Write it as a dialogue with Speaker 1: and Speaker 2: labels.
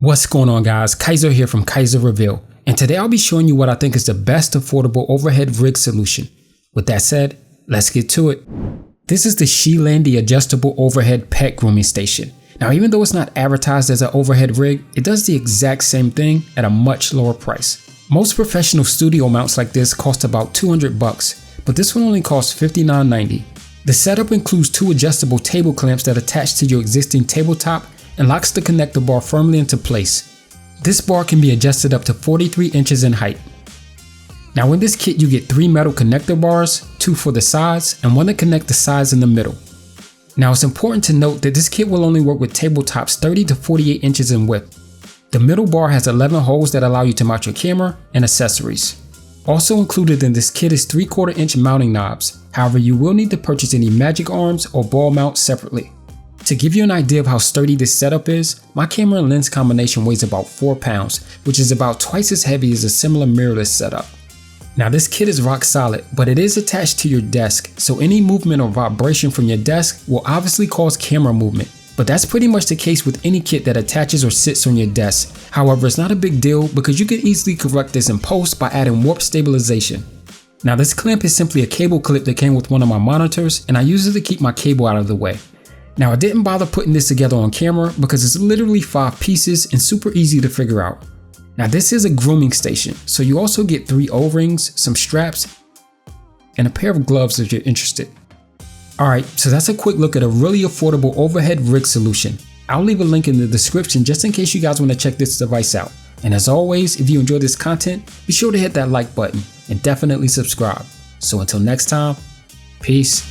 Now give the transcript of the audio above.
Speaker 1: What's going on, guys? Kaiser here from keyserreveal, and today I'll be showing you what I think is the best affordable overhead rig solution. With that said, let's get to it. This is the Shelandy adjustable overhead pet grooming station. Now, even though it's not advertised as an overhead rig, it does the exact same thing at a much lower price. Most professional studio mounts like this cost about $200, but this one only costs $59.90. The setup includes two adjustable table clamps that attach to your existing tabletop and locks the connector bar firmly into place. This bar can be adjusted up to 43 inches in height. Now, in this kit you get 3 metal connector bars, 2 for the sides and 1 to connect the sides in the middle. Now, it's important to note that this kit will only work with tabletops 30 to 48 inches in width. The middle bar has 11 holes that allow you to mount your camera and accessories. Also included in this kit is 3/4 inch mounting knobs. However, you will need to purchase any magic arms or ball mounts separately. To give you an idea of how sturdy this setup is, my camera and lens combination weighs about 4 pounds, which is about twice as heavy as a similar mirrorless setup. Now, this kit is rock solid, but it is attached to your desk, so any movement or vibration from your desk will obviously cause camera movement. But that's pretty much the case with any kit that attaches or sits on your desk. However, it's not a big deal because you can easily correct this in post by adding warp stabilization. Now, this clamp is simply a cable clip that came with one of my monitors, and I use it to keep my cable out of the way. Now, I didn't bother putting this together on camera because it's literally 5 pieces and super easy to figure out. Now, this is a grooming station, so you also get 3 O-rings, some straps, and a pair of gloves if you're interested. Alright, so that's a quick look at a really affordable overhead rig solution. I'll leave a link in the description just in case you guys want to check this device out. And as always, if you enjoy this content, be sure to hit that like button and definitely subscribe. So until next time, peace.